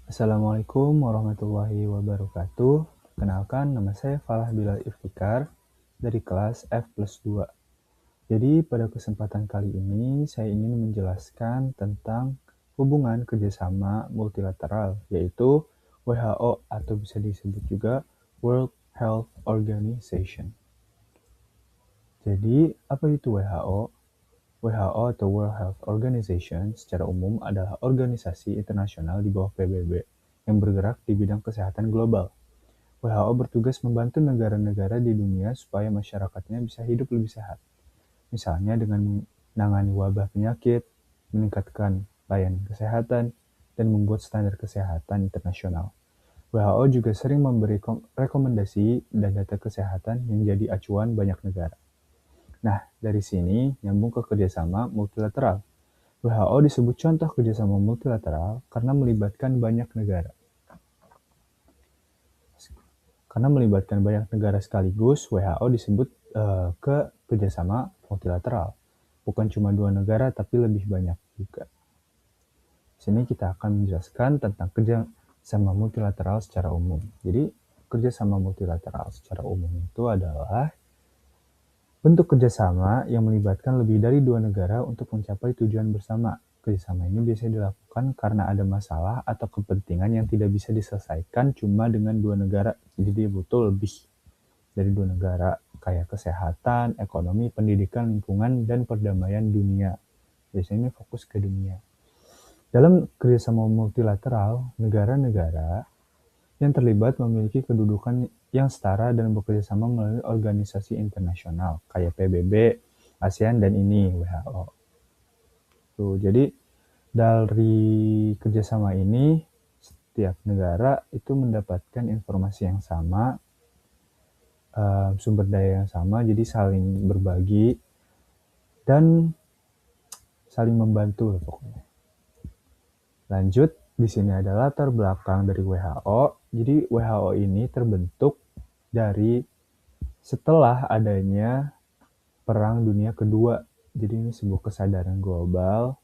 Assalamualaikum warahmatullahi wabarakatuh. Kenalkan, nama saya Falah Bilal Iftikar dari kelas F plus 2. Jadi pada kesempatan kali ini saya ingin menjelaskan tentang hubungan kerjasama multilateral, yaitu WHO atau bisa disebut juga World Health Organization. Jadi apa itu WHO? WHO atau World Health Organization secara umum adalah organisasi internasional di bawah PBB yang bergerak di bidang kesehatan global. WHO bertugas membantu negara-negara di dunia supaya masyarakatnya bisa hidup lebih sehat. Misalnya dengan menangani wabah penyakit, meningkatkan layanan kesehatan, dan membuat standar kesehatan internasional. WHO juga sering memberi rekomendasi dan data kesehatan yang jadi acuan banyak negara. Nah, dari sini nyambung ke kerjasama multilateral. WHO disebut contoh kerjasama multilateral karena melibatkan banyak negara. Karena melibatkan banyak negara sekaligus, WHO disebut ke kerjasama multilateral. Bukan cuma 2 negara, tapi lebih banyak juga. Di sini kita akan menjelaskan tentang kerjasama multilateral secara umum. Jadi, kerjasama multilateral secara umum itu adalah bentuk kerjasama yang melibatkan lebih dari 2 negara untuk mencapai tujuan bersama. Kerjasama ini biasanya dilakukan karena ada masalah atau kepentingan yang tidak bisa diselesaikan cuma dengan 2 negara. Jadi dia butuh lebih dari 2 negara, kayak kesehatan, ekonomi, pendidikan, lingkungan, dan perdamaian dunia. Biasanya ini fokus ke dunia. Dalam kerjasama multilateral, negara-negara yang terlibat memiliki kedudukan yang setara dan bekerja sama melalui organisasi internasional kayak PBB, ASEAN, dan ini WHO. Tuh, jadi dari kerjasama ini setiap negara itu mendapatkan informasi yang sama, sumber daya yang sama, jadi saling berbagi dan saling membantu lah pokoknya. Lanjut, di sini ada latar belakang dari WHO. Jadi WHO ini terbentuk dari setelah adanya Perang Dunia Kedua. Jadi ini sebuah kesadaran global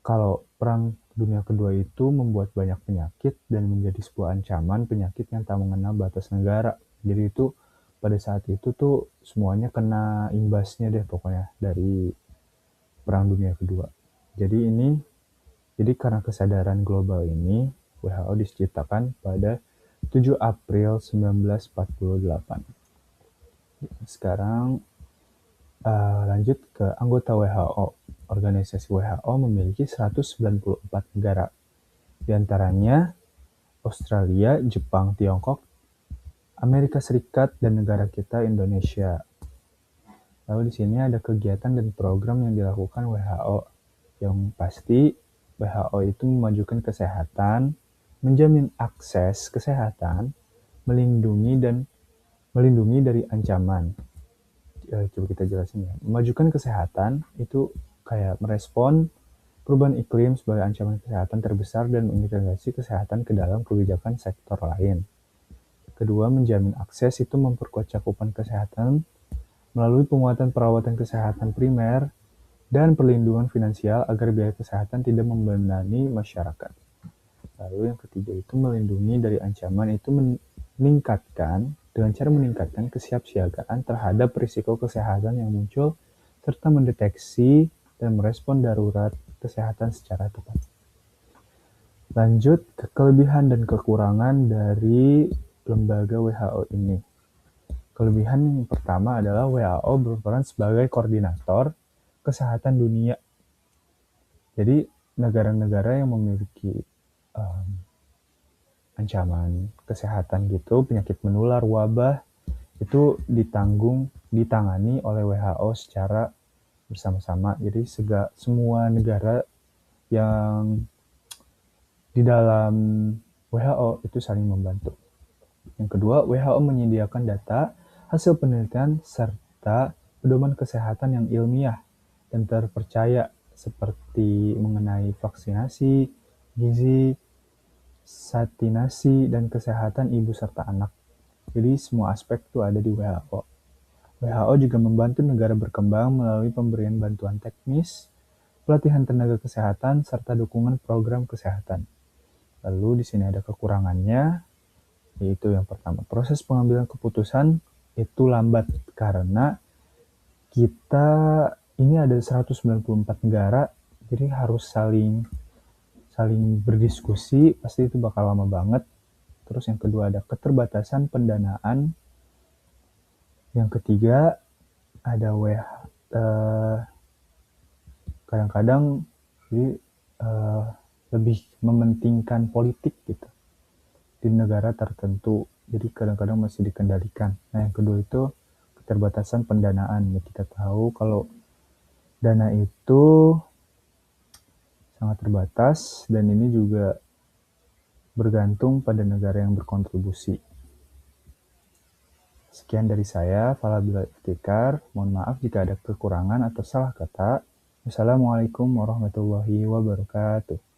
kalau Perang Dunia Kedua itu membuat banyak penyakit dan menjadi sebuah ancaman penyakit yang tak mengenal batas negara. Jadi itu pada saat itu tuh semuanya kena imbasnya deh pokoknya dari Perang Dunia Kedua. Jadi karena kesadaran global ini, WHO diciptakan pada 7 April 1948. Sekarang lanjut ke anggota WHO. Organisasi WHO memiliki 194 negara. Di antaranya Australia, Jepang, Tiongkok, Amerika Serikat, dan negara kita Indonesia. Lalu di sini ada kegiatan dan program yang dilakukan WHO. Yang pasti WHO itu memajukan kesehatan, menjamin akses kesehatan, melindungi dari ancaman. Coba kita jelasin ya. Memajukan kesehatan itu kayak merespon perubahan iklim sebagai ancaman kesehatan terbesar dan mengintegrasi kesehatan ke dalam kebijakan sektor lain. Kedua, menjamin akses itu memperkuat cakupan kesehatan melalui penguatan perawatan kesehatan primer dan perlindungan finansial agar biaya kesehatan tidak membebani masyarakat. Lalu yang ketiga itu melindungi dari ancaman itu dengan cara meningkatkan kesiapsiagaan terhadap risiko kesehatan yang muncul serta mendeteksi dan merespon darurat kesehatan secara tepat. Lanjut ke kelebihan dan kekurangan dari lembaga WHO ini. Kelebihan yang pertama adalah WHO berperan sebagai koordinator kesehatan dunia. Jadi negara-negara yang memiliki ancaman kesehatan gitu, penyakit menular, wabah, itu ditangani oleh WHO secara bersama-sama. Jadi semua negara yang di dalam WHO itu saling membantu. Yang kedua, WHO menyediakan data, hasil penelitian, serta pedoman kesehatan yang ilmiah dan terpercaya seperti mengenai vaksinasi, gizi, sanitasi, dan kesehatan ibu serta anak. Jadi semua aspek itu ada di WHO. WHO juga membantu negara berkembang melalui pemberian bantuan teknis, pelatihan tenaga kesehatan, serta dukungan program kesehatan. Lalu di sini ada kekurangannya, yaitu yang pertama, proses pengambilan keputusan itu lambat karena kita ini ada 194 negara, jadi harus saling berdiskusi, pasti itu bakal lama banget. Terus yang kedua ada keterbatasan pendanaan. Yang ketiga ada kadang-kadang jadi lebih mementingkan politik gitu di negara tertentu, jadi kadang-kadang masih dikendalikan. Nah yang kedua itu keterbatasan pendanaan. Ya, kita tahu kalau dana itu sangat terbatas dan ini juga bergantung pada negara yang berkontribusi. Sekian dari saya, Falabila Iftikar. Mohon maaf jika ada kekurangan atau salah kata. Wassalamualaikum warahmatullahi wabarakatuh.